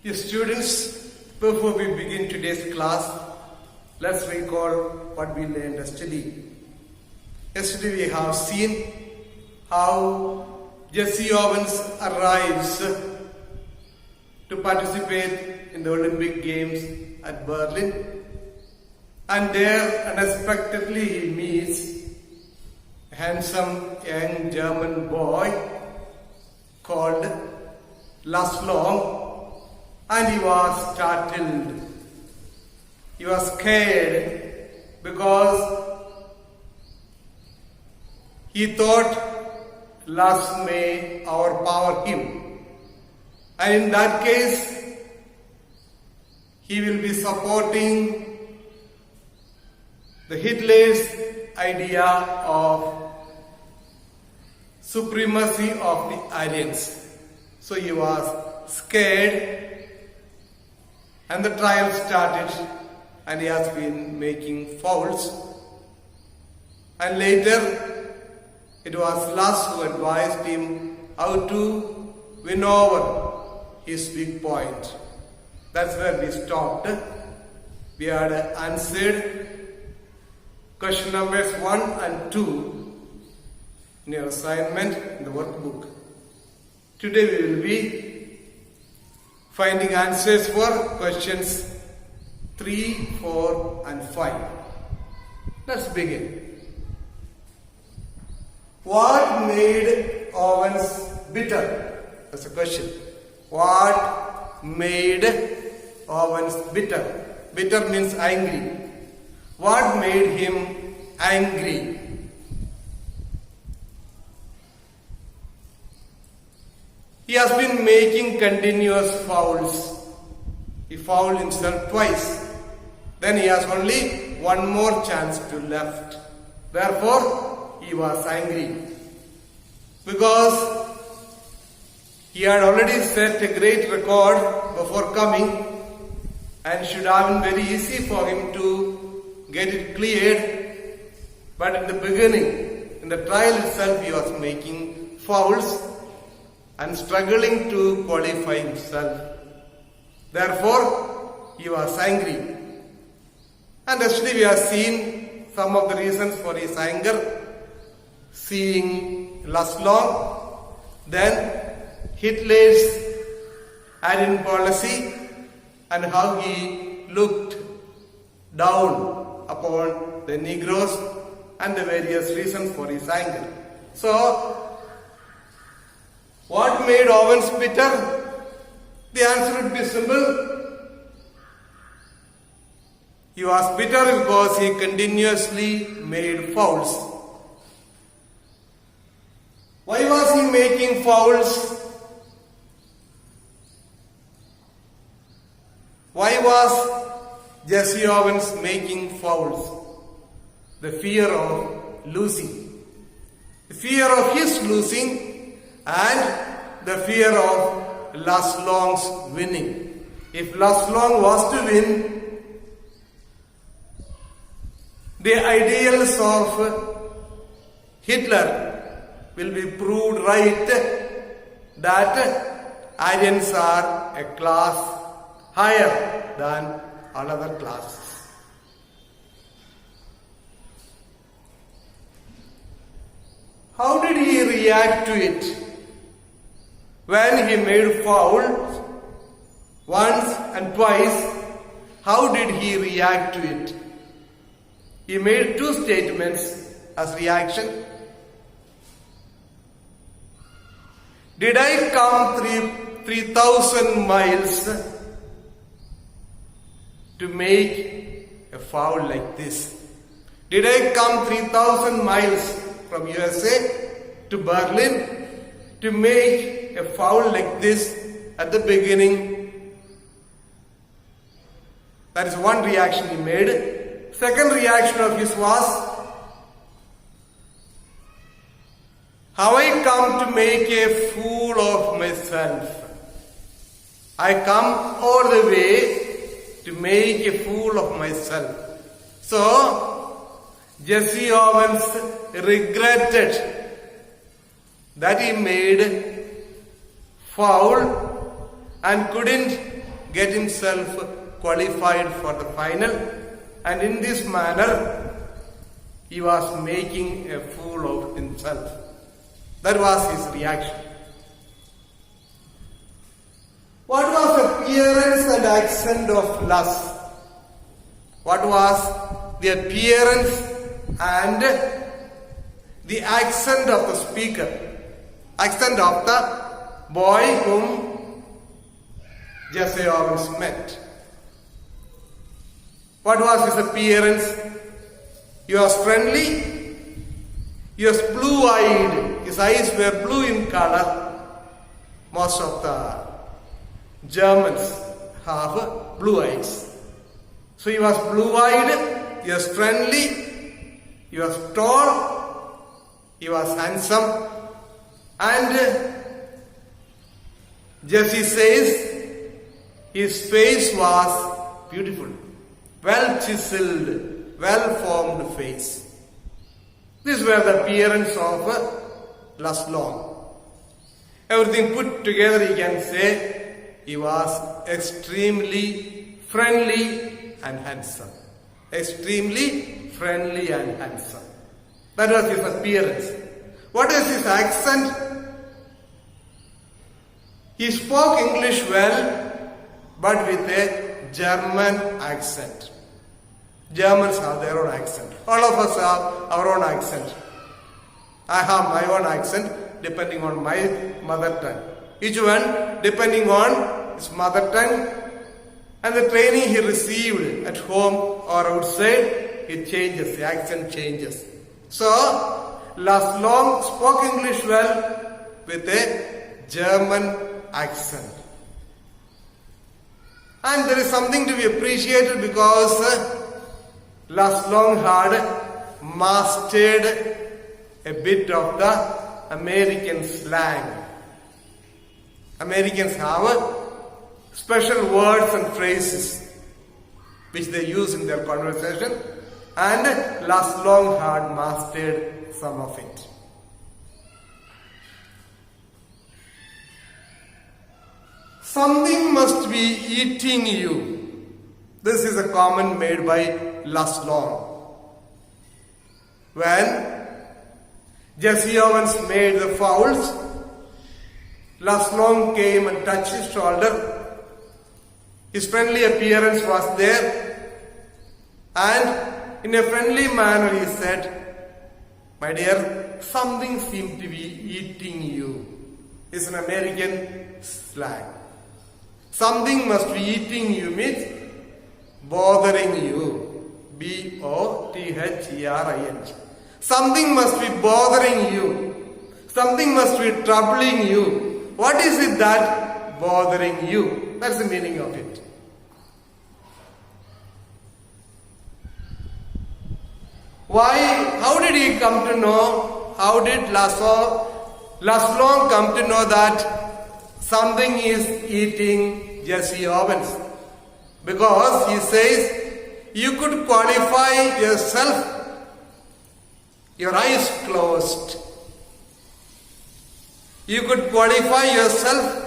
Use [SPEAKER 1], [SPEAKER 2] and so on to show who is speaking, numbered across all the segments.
[SPEAKER 1] Dear students, before we begin today's class, let's recall what we learned yesterday. Yesterday we have seen how Jesse Owens arrives to participate in the Olympic Games at Berlin, and there unexpectedly he meets a handsome young German boy called Lars Long, and he was startled. He was scared because he thought Lars may overpower him, and in that case he will be supporting the Hitler's idea of supremacy of the Aryans. So he was scared, and the trial started, and he has been making fouls. And later it was Lars who advised him how to win over his weak point. That's where we stopped. We had answered question numbers 1 and 2 in your assignment in the workbook. Today we will be finding answers for questions 3, 4 and 5. Let's begin. What made Owens bitter? That's a question. What made Owens bitter? Bitter means angry. What made him angry? He has been making continuous fouls. He fouled himself twice. Then he has only one more chance to left. Therefore, he was angry. Because he had already set a great record before coming, and should have been very easy for him to get it cleared. But in the beginning, in the trial itself, he was making fouls and struggling to qualify himself. Therefore, he was angry. And yesterday we have seen some of the reasons for his anger, seeing Lars Long, then Hitler's Aryan policy, and how he looked down upon the Negroes, and the various reasons for his anger. So, what made Owens bitter? The answer would be simple. He was bitter because he continuously made fouls. Why was he making fouls? Why was Jesse Owens making fouls? The fear of losing. The fear of his losing, and the fear of Lars Long's winning. If Lars Long was to win, the ideals of Hitler will be proved right, that Aryans are a class higher than all other classes. How did he react to it? When he made fouls once and twice, how did he react to it? He made 2 statements as reaction. Did I come 3,000 miles to make a foul like this? Did I come 3,000 miles from USA to Berlin to make a foul like this at the beginning? That is one reaction he made. Second reaction of his was, have I come to make a fool of myself? I come all the way to make a fool of myself. So, Jesse Owens regretted that he made foul and couldn't get himself qualified for the final, and in this manner he was making a fool of himself. That was his reaction. What was the appearance and accent of Lus? What was the appearance and the accent of the speaker? Accent of the boy whom Jesse Owens met. What was his appearance? He was friendly. He was blue-eyed. His eyes were blue in color. Most of the Germans have blue eyes. So he was blue-eyed, he was friendly, he was tall, he was handsome, and Jesse says his face was beautiful, well chiseled, well formed face. These were the appearance of Lus Long. Everything put together, you can say he was extremely friendly and handsome. Extremely friendly and handsome. That was his appearance. What is his accent? He spoke English well, but with a German accent. Germans have their own accent. All of us have our own accent. I have my own accent depending on my mother tongue. Each one depending on his mother tongue and the training he received at home or outside, it changes, the accent changes. So, Lus Long spoke English well with a German accent. And there is something to be appreciated because Lus Long had mastered a bit of the American slang. Americans have special words and phrases which they use in their conversation, and Lus Long had mastered some of it. Something must be eating you. This is a comment made by Lus Long. When Jesse Owens made the fouls, Lus Long came and touched his shoulder. His friendly appearance was there, and in a friendly manner he said, "My dear, something seems to be eating you." It's an American slang. Something must be eating you means bothering you. B-O-T-H-E-R-I-N-G. Something must be bothering you. Something must be troubling you. What is it that bothering you? That's the meaning of it. Why? How did he come to know? How did Lus Long come to know that something is eating Jesse Owens? Because he says, you could qualify yourself, your eyes closed. You could qualify yourself,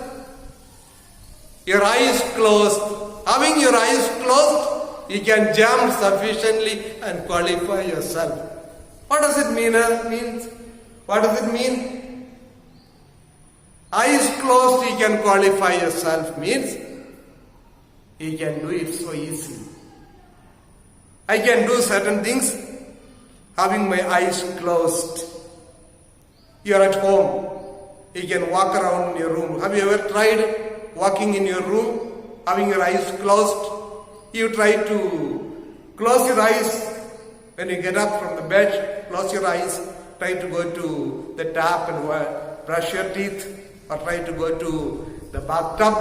[SPEAKER 1] your eyes closed. Having your eyes closed, you can jump sufficiently and qualify yourself. What does it mean? What does it mean? Eyes closed, you can qualify yourself means you can do it so easily. I can do certain things having my eyes closed. You are at home. You can walk around in your room. Have you ever tried walking in your room, having your eyes closed? You try to close your eyes when you get up from the bed, close your eyes, try to go to the tap and brush your teeth, or try to go to the bathtub.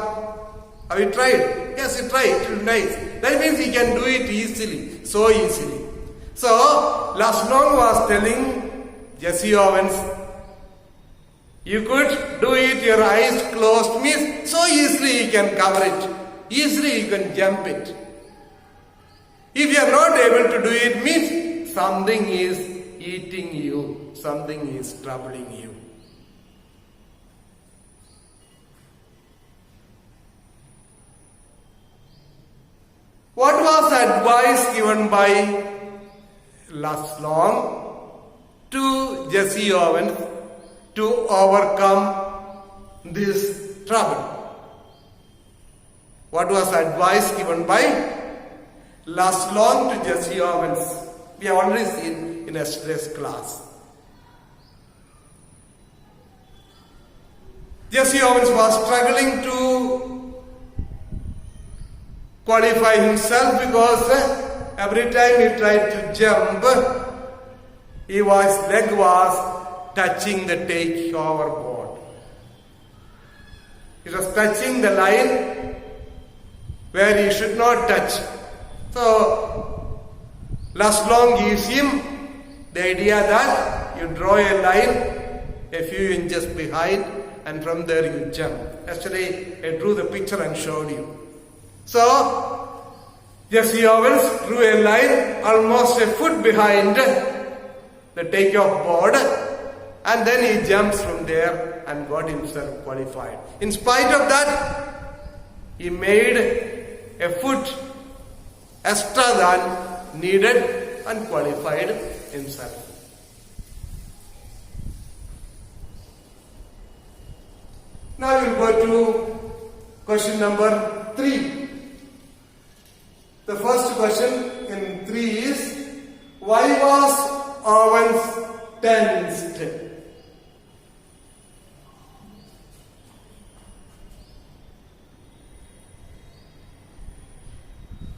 [SPEAKER 1] Have you tried? Yes, you try. It will be nice. That means you can do it easily, so easily. So, Lus Long was telling Jesse Owens, you could do it, your eyes closed, means so easily you can cover it. Easily you can jump it. If you are not able to do it, means something is eating you, something is troubling you. What was advice given by Laslong to Jesse Owens to overcome this trouble? What was advice given by Laslong to Jesse Owens? We have already seen in yesterday's class. Jesse Owens was struggling to qualify himself because every time he tried to jump, his leg was touching the takeover board. It was touching the line where he should not touch. So, Laslong gives him the idea that you draw a line a few inches behind and from there you jump. Yesterday I drew the picture and showed you. So, Jesse Owens drew a line almost a foot behind the takeoff board and then he jumps from there and got himself qualified. In spite of that, he made a foot extra than needed and qualified himself. Now we'll go to question number 3. The first question in 3 is, why was Owens tensed?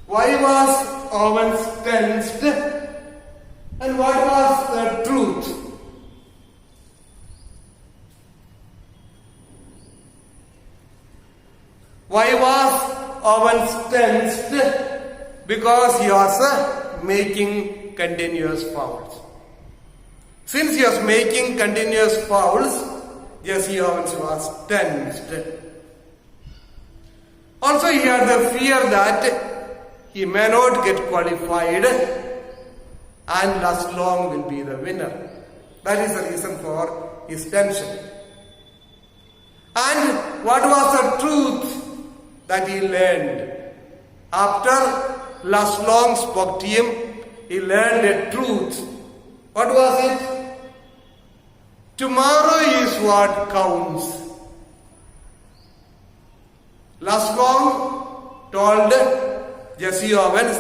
[SPEAKER 1] Why was Owens tensed? And what was the truth? Why was Owens tensed? Because he was making continuous fouls. Since he was making continuous fouls, Jesse Owens was tensed. Also, he had the fear that he may not get qualified and Laslong will be the winner. That is the reason for his tension. And what was the truth that he learned? After Laslong spoke to him, he learned a truth. What was it? Tomorrow is what counts. Laslong told Jesse Owens,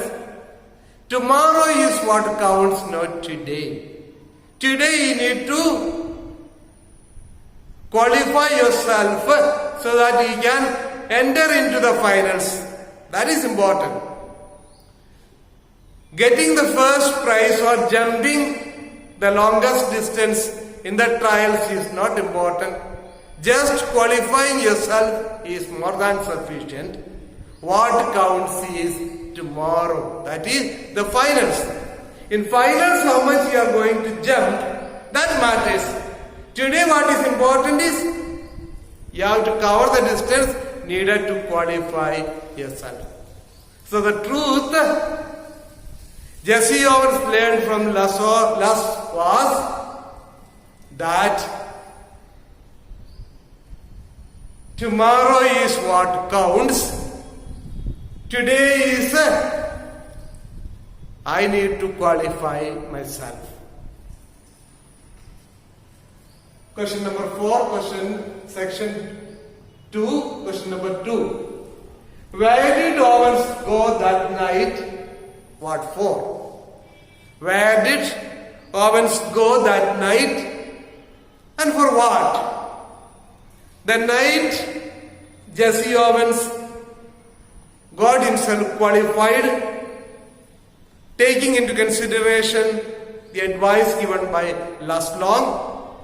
[SPEAKER 1] tomorrow is what counts, not today. Today you need to qualify yourself so that you can enter into the finals. That is important. Getting the first prize or jumping the longest distance in the trials is not important. Just qualifying yourself is more than sufficient. What counts is tomorrow. That is the finals. In finals, how much you are going to jump, that matters. Today what is important is you have to cover the distance needed to qualify yourself. So the truth Jesse Owens learned from Las was that tomorrow is what counts. Today is I need to qualify myself. Question number 4, section 2, question number 2. Where did Owens go that night? What for? Where did Owens go that night? And for what? The night Jesse Owens got himself qualified, taking into consideration the advice given by Laslong.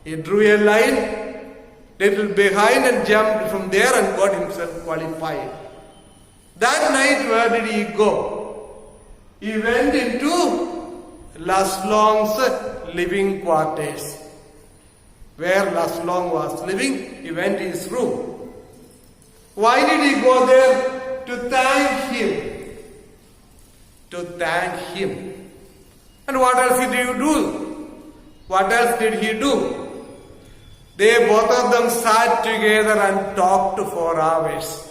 [SPEAKER 1] He drew a line little behind and jumped from there and got himself qualified. That night, where did he go? He went into Laslong's living quarters. Where Laslong was living, he went to his room. Why did he go there? To thank him. To thank him. And what else did he do? What else did he do? They both of them sat together and talked for hours.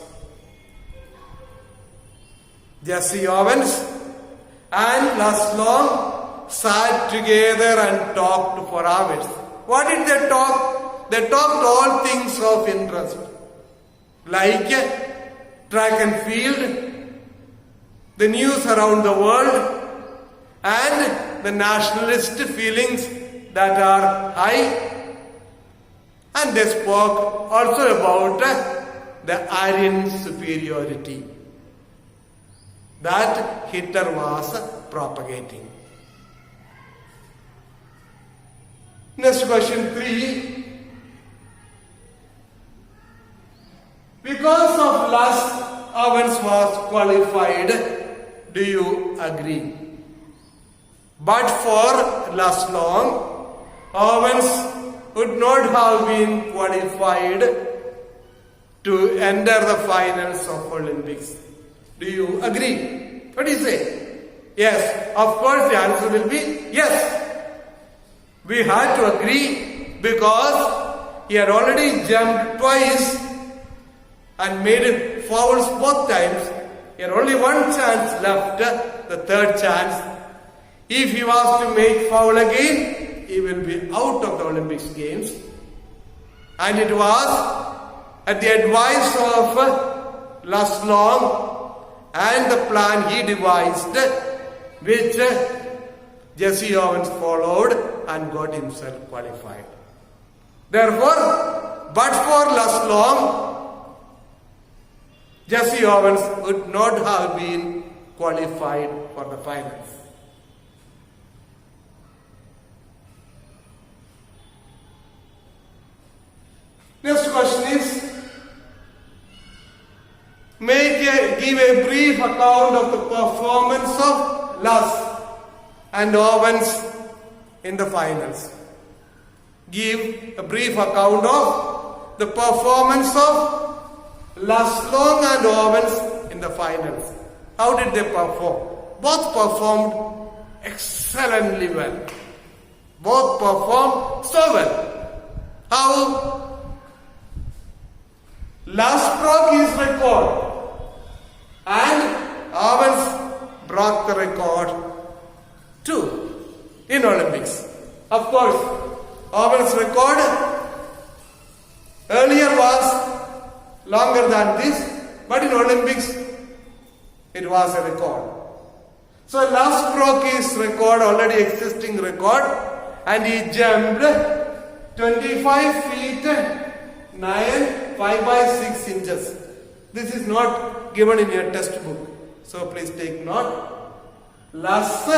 [SPEAKER 1] Jesse Owens and Les Long sat together and talked for hours. What did they talk? They talked all things of interest, like track and field, the news around the world, and the nationalist feelings that are high. And they spoke also about the Aryan superiority that Hitler was propagating. Next question 3. Because of lust, Owens was qualified. Do you agree? But for Les Long, Owens would not have been qualified to enter the finals of Olympics. Do you agree? What do you say? Yes. Of course, the answer will be yes. We had to agree because he had already jumped twice and made fouls both times. He had only one chance left, the third chance. If he was to make foul again, he will be out of the Olympics Games. And it was at the advice of Les Long and the plan he devised, which Jesse Owens followed and got himself qualified. Therefore, but for Les Long, Jesse Owens would not have been qualified for the finals. Next question is, give a brief account of the performance of Les and Owens in the finals. Give a brief account of the performance of Les Long and Owens in the finals. How did they perform? Both performed excellently well. Both performed so well. How? Les broke his record and Owens broke the record too in Olympics. Of course, Owens' record earlier was longer than this, but in Olympics it was a record. So Les broke his record, already existing record, and he jumped 25 feet 9, 5 by 6 inches. This is not given in your textbook, so please take note. Les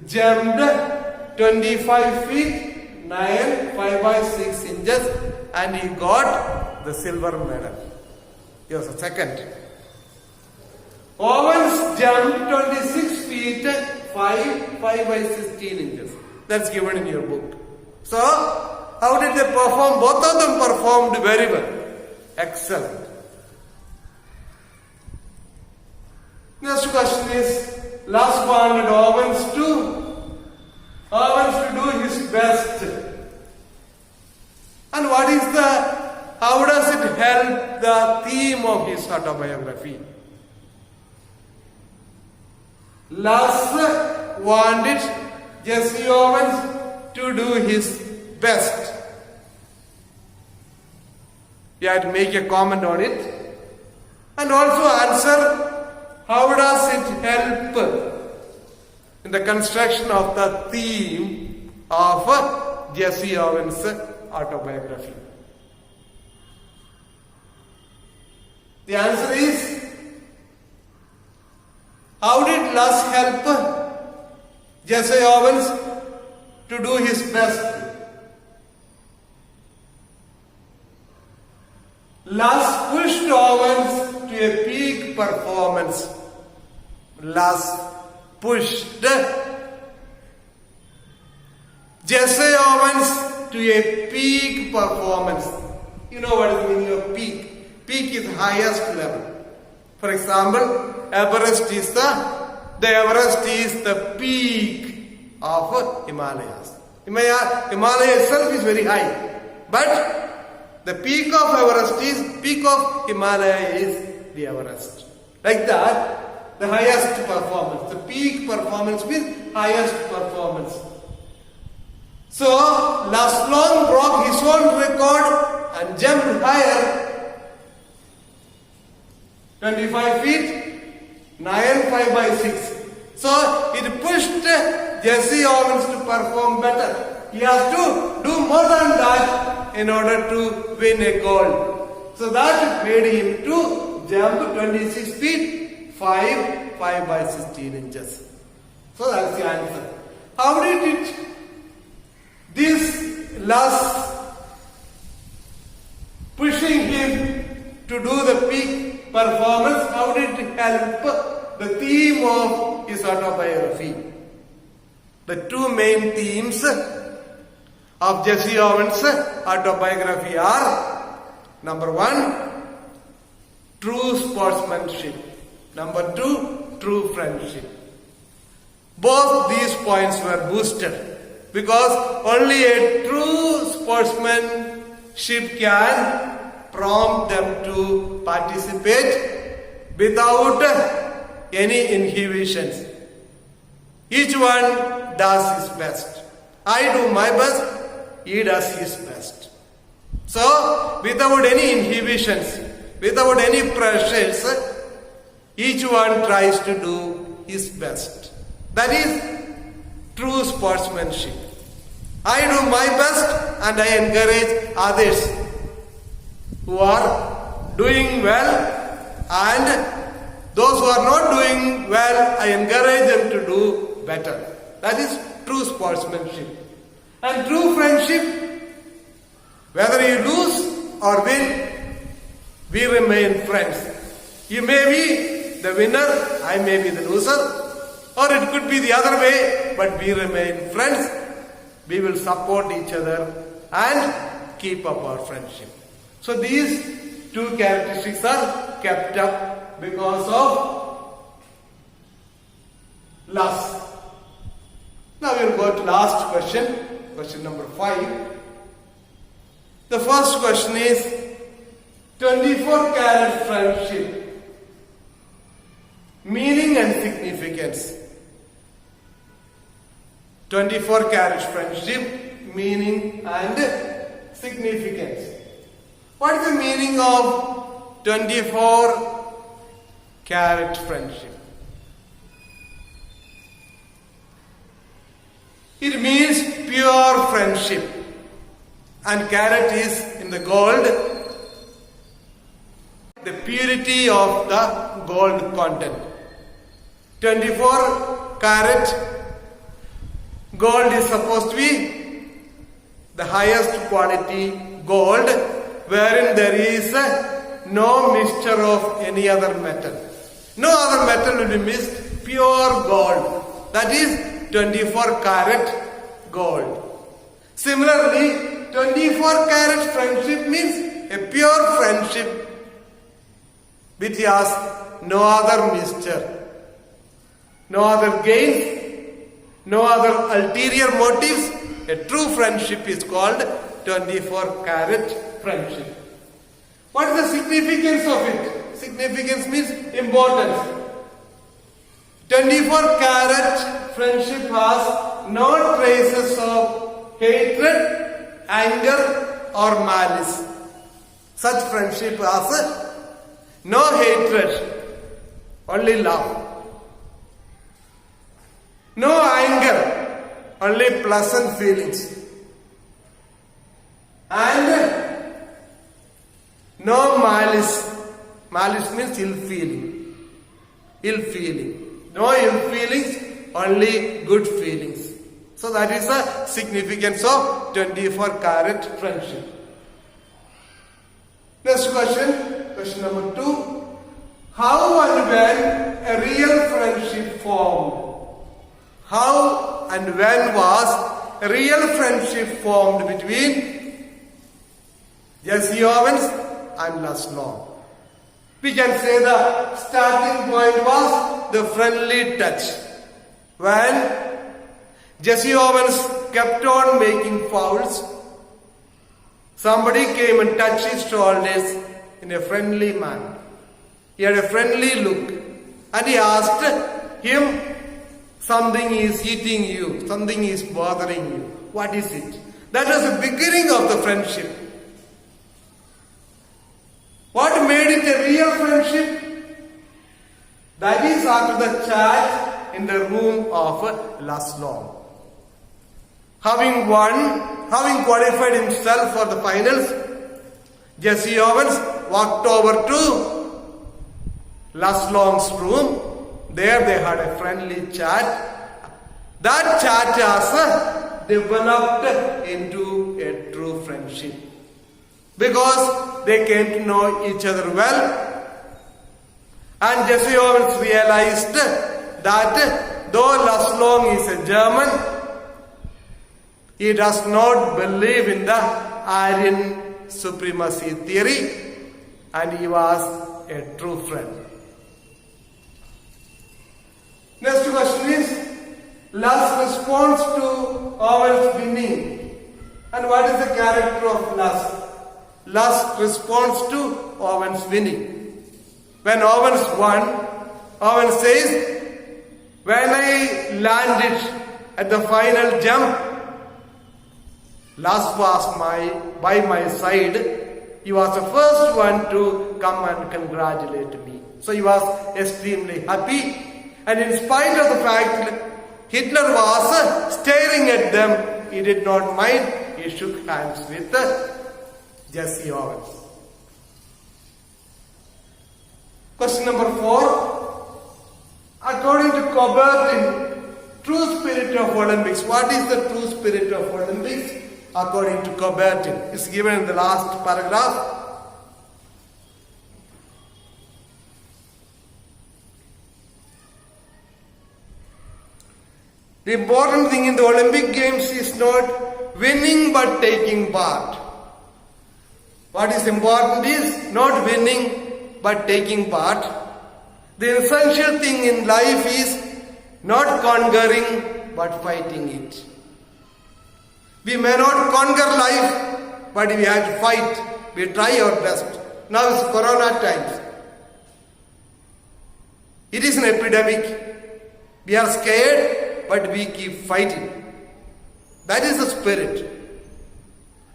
[SPEAKER 1] jumped 25 feet 9, 5 by 6 inches and he got the silver medal. He was a second. Owens jumped 26 feet 5 by 16 inches. That's given in your book. So, how did they perform? Both of them performed very well. Excellent. Next question is, Les wanted Owens to do his best. And how does it help the theme of his autobiography? Les wanted Jesse Owens to do his best. You have to make a comment on it and also answer, how does it help in the construction of the theme of Jesse Owens' autobiography? The answer is, how did Les help Jesse Owens to do his best? Les pushed Owens to a peak performance. Les pushed Jesse Owens to a peak performance. You know what is the meaning of peak? Peak is highest level. For example, Everest is the peak of Himalayas. Himalaya itself is very high, but the peak of Himalaya is the Everest. Like that, the highest performance, the peak performance means highest performance. So, Laszlo broke his own record and jumped higher, 25 feet, 9.5/6. So, it pushed Jesse Owens to perform better. He has to do more than that in order to win a gold. So, that made him to jump 26 feet, 5.16 inches. So, that's the answer. How did this last pushing him to do the peak performance, how did it help the theme of his autobiography? The two main themes of Jesse Owens' autobiography are: number one, true sportsmanship; number two, true friendship. Both these points were boosted because only a true sportsmanship can prompt them to participate without any inhibitions. Each one does his best. I do my best, he does his best. So, without any inhibitions, without any pressures, each one tries to do his best. That is true sportsmanship. I do my best and I encourage others who are doing well, and those who are not doing well, I encourage them to do better. That is true sportsmanship. And true friendship, whether you lose or win, we remain friends. You may be the winner, I may be the loser, or it could be the other way, but we remain friends. We will support each other and keep up our friendship. So these two characteristics are kept up because of lust. Now we will go to last question, question number 5. The first question is 24-carat friendship, meaning and significance. 24-carat friendship, meaning and significance. What is the meaning of 24-carat friendship? It means pure friendship, and carat is in the gold, the purity of the gold content. 24-carat gold is supposed to be the highest quality gold, wherein there is no mixture of any other metal. No other metal will be mixed, pure gold. That is 24-carat gold. Similarly, 24-carat friendship means a pure friendship which has no other mixture, no other gains, no other ulterior motives. A true friendship is called 24-carat friendship. What is the significance of it? Significance means importance. 24-carat friendship has no traces of hatred, anger or malice. Such friendship has no hatred, only love. No anger, only pleasant feelings. And no malice. Malice means ill feeling. Ill feeling. No ill feelings, only good feelings. So that is the significance of 24-carat friendship. Next question, question number 2. How and when a real friendship formed? How and when was a real friendship formed between Jesse Owens and Laszlo? We can say the starting point was the friendly touch. When Jesse Owens kept on making fouls, somebody came and touched his shoulders in a friendly manner. He had a friendly look. And he asked him, something is eating you, something is bothering you. What is it? That was the beginning of the friendship. What made it a real friendship? That is after the chat in the room of Laszlo. Having qualified himself for the finals, Jesse Owens walked over to Laszlo's room. There they had a friendly chat. That chat has developed into a true friendship. Because they came to know each other well. And Jesse Owens realized that though Laszlo is a German, he does not believe in the Aryan supremacy theory, and he was a true friend. Next question is Lust's response to Owens' winning. And what is the character of Lust? Lust's response to Owens' winning. When Owens won, Owens says, when I landed at the final jump, Lust was by my side. He was the first one to come and congratulate me. So he was extremely happy. And in spite of the fact that Hitler was staring at them, he did not mind. He shook hands with Jesse Owens. Question number 4. According to Coubertin, true spirit of Olympics. What is the true spirit of Olympics? According to Coubertin, it's given in the last paragraph. The important thing in the Olympic Games is not winning but taking part. What is important is not winning but taking part. The essential thing in life is not conquering but fighting it. We may not conquer life, but we have to fight. We try our best. Now it's Corona times. It is an epidemic. We are scared, but we keep fighting. That is the spirit.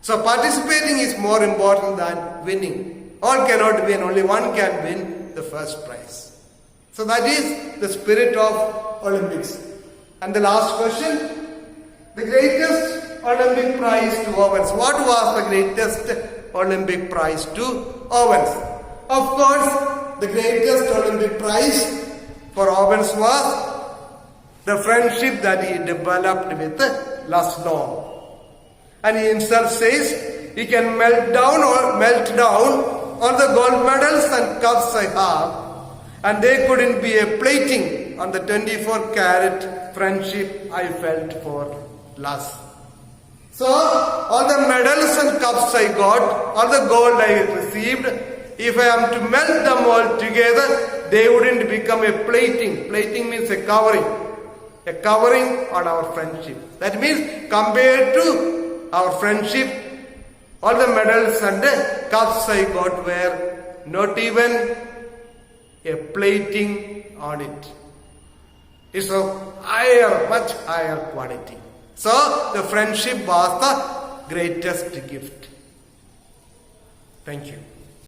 [SPEAKER 1] So participating is more important than winning. All cannot win, only one can win the first prize. So that is the spirit of Olympics. And the last question, the greatest Olympic prize to Owens. What was the greatest Olympic prize to Owens? Of course, the greatest Olympic prize for Owens was the friendship that he developed with Laszlo. And he himself says, he can melt down all the gold medals and cups I have, and they couldn't be a plating on the 24-carat friendship I felt for Last. So, all the medals and cups I got, all the gold I received, if I am to melt them all together, they wouldn't become a plating. Plating means a covering on our friendship. That means, compared to our friendship, all the medals and the cups I got were not even a plating on it. It's of much higher quality. So, the friendship was the greatest gift. Thank you.